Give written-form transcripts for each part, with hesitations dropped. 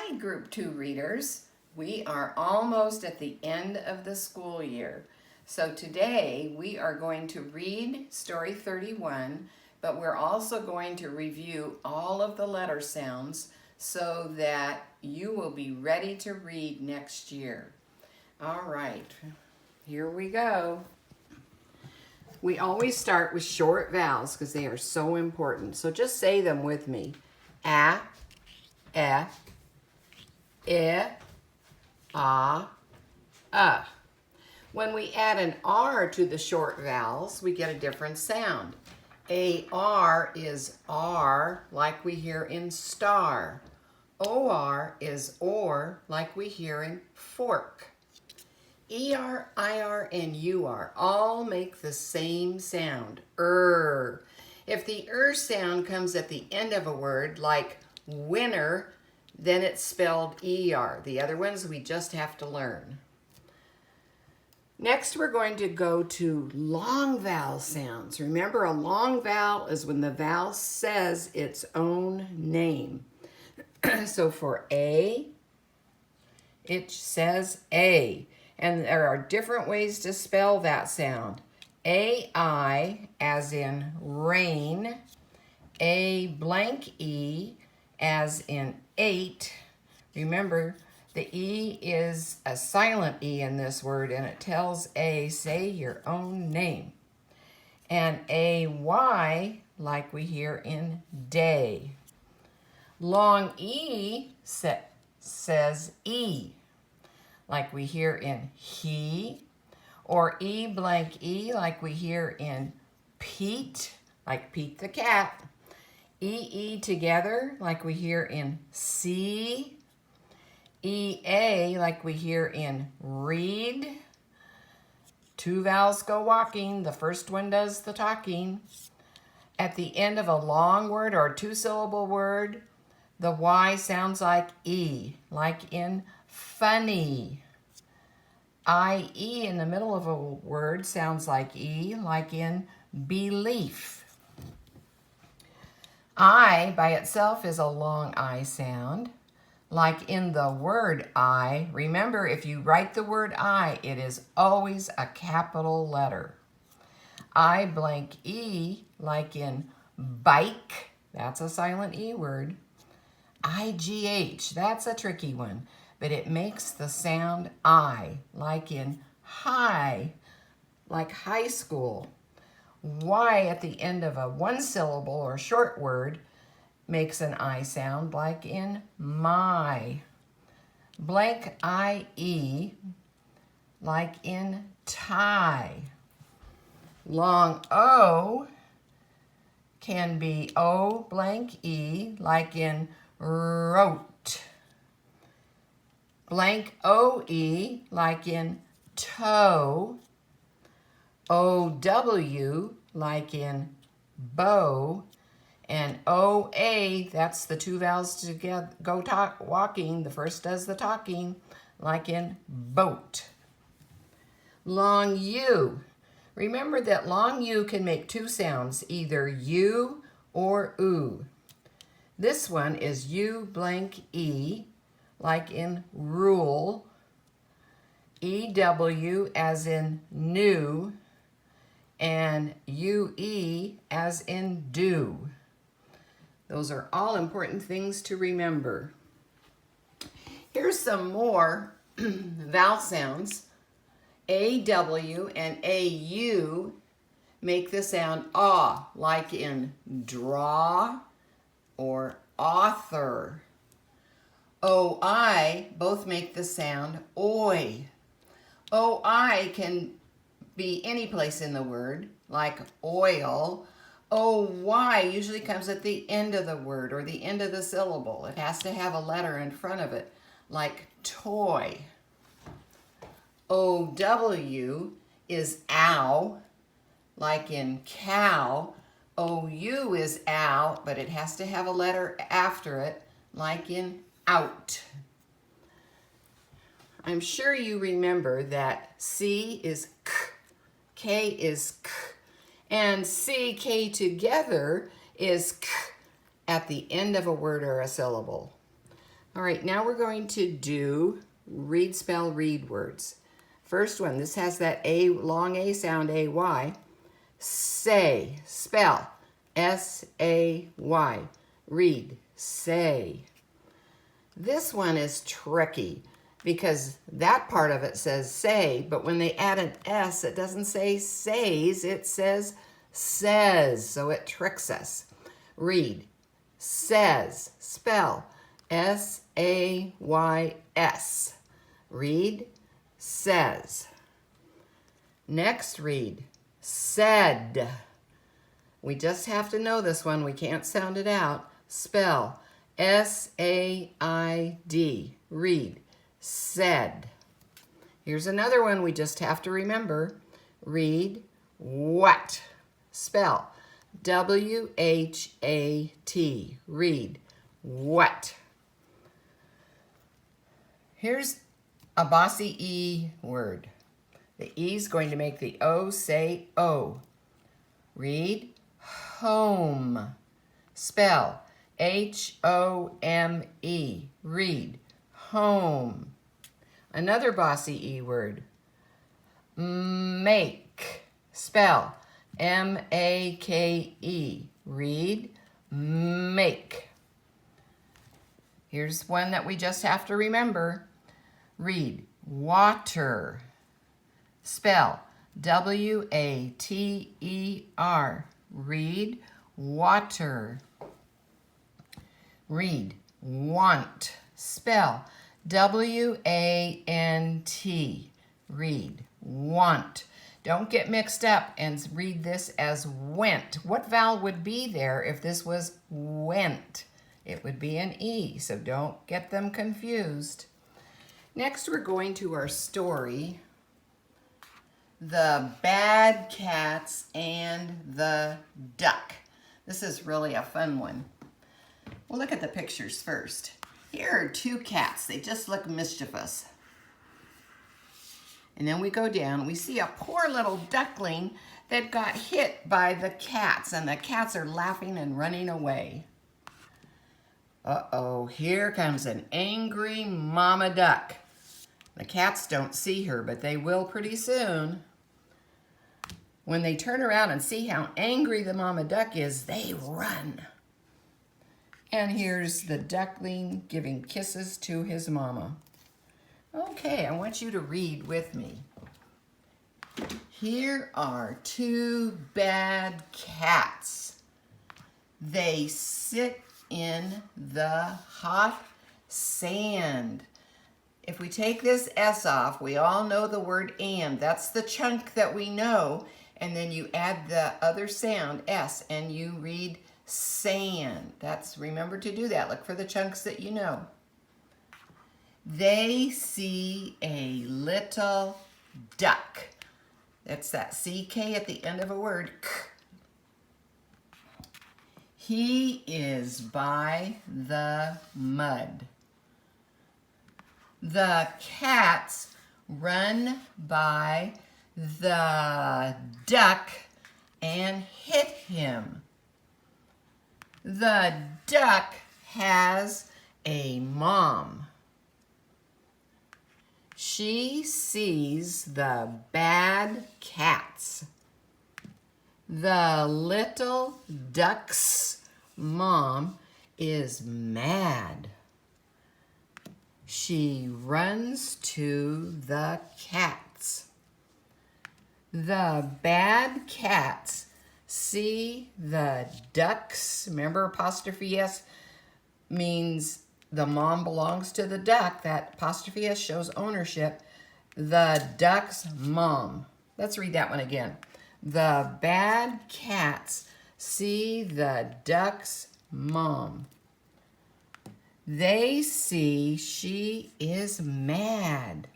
Hi, Group 2 readers. We are almost at the end of the school year. So today we are going to read Story 31, but we're also going to review all of the letter sounds so that you will be ready to read next year. All right, here we go. We always start with short vowels because they are so important. So just say them with me. A, E, I, When we add an R to the short vowels, we get a different sound. AR is R, like we hear in star. OR is or, like we hear in fork. ER, IR, and UR all make the same sound, If the sound comes at the end of a word, like winner, then it's spelled ER. The other ones we just have to learn. Next, we're going to go to long vowel sounds. Remember, a long vowel is when the vowel says its own name. So for A, it says A. And there are different ways to spell that sound. AI, as in rain. A blank E, as in 8. Remember, the E is a silent E in this word, and it tells A, say your own name. And AY, like we hear in day. Long E says E, like we hear in he, or E blank E, like we hear in Pete, like Pete the cat. EE together, like we hear in see. EA, like we hear in read. Two vowels go walking, the first one does the talking. At the end of a long word or a two-syllable word, the Y sounds like E, like in funny. IE in the middle of a word sounds like E, like in belief. I by itself is a long I sound, like in the word I. Remember, if you write the word I, it is always a capital letter. I blank E, like in bike, that's a silent E word. IGH, that's a tricky one, but it makes the sound I, like in high, like high school. Y at the end of a one-syllable or short word makes an I sound, like in my. Blank IE, like in tie. Long O can be O blank E, like in wrote. Blank OE, like in toe. OW, like in bow. And OA, that's the two vowels together, walking. The first does the talking, like in boat. Long U. Remember that long U can make two sounds, either U or oo. This one is U blank E, like in rule. EW as in new, and UE as in do. Those are all important things to remember. Here's some more vowel sounds. AW and AU make the sound ah, like in draw or author. OI both make the sound oi. OI can be any place in the word, like oil. OY usually comes at the end of the word or the end of the syllable. It has to have a letter in front of it, like toy. OW is ow, like in cow. OU is ow, but it has to have a letter after it, like in out. I'm sure you remember that C is k, K is k, and C, K together is k at the end of a word or a syllable. All right, now we're going to do read, spell, read words. First one, this has that A, long A sound, A-Y. Say, spell, S-A-Y. Read, say. This one is tricky because that part of it says say, but when they add an S, it doesn't say says, it says so it tricks us. Read, says, spell, S-A-Y-S. Read, says. Next, read, said. We just have to know this one. We can't sound it out. Spell, S-A-I-D. Read, said. Here's another one we just have to remember. Read, what. Spell, W-H-A-T. Read, what. Here's a bossy E word. The E is going to make the O say O. Read, home. Spell, H-O-M-E. Read, home. Another bossy E word. Make. Spell, M-A-K-E. Read, make. Here's one that we just have to remember. Read, water. Spell, W-A-T-E-R. Read, water. Read, want. Spell, W-A-N-T. Read, want. Don't get mixed up and read this as went. What vowel would be there if this was went? It would be an E, so don't get them confused. Next, we're going to our story, The Bad Cats and the Duck. This is really a fun one. We'll look at the pictures first. Here are two cats. They just look mischievous. And then we go down. We see a poor little duckling that got hit by the cats, and the cats are laughing and running away. Uh-oh, here comes an angry mama duck. The cats don't see her, but they will pretty soon. When they turn around and see how angry the mama duck is, they run. And here's the duckling giving kisses to his mama. Okay, I want you to read with me. Here are two bad cats. They sit in the hot sand. If we take this S off, we all know the word and. That's the chunk that we know. And then you add the other sound, S, and you read sand. Remember to do that. Look for the chunks that you know. They see a little duck. That's that CK at the end of a word. K. He is by the mud. The cats run by the duck and hit him. The duck has a mom. She sees the bad cats. The little duck's mom is mad. She runs to the cats. The bad cats see the ducks. Remember, apostrophe S means the mom belongs to the duck. That apostrophe S shows ownership. The duck's mom. Let's read that one again. The bad cats see the duck's mom. They see she is mad.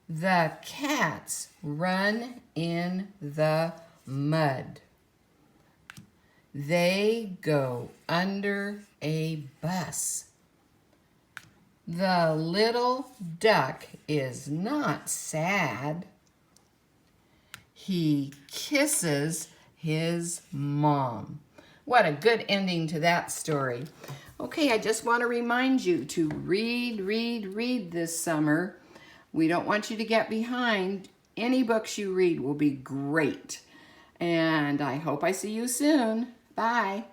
The cats run in the mud. They go under a bus. The little duck is not sad. He kisses his mom. What a good ending to that story. Okay, I just want to remind you to read this summer. We don't want you to get behind. Any books you read will be great. And I hope I see you soon. Bye.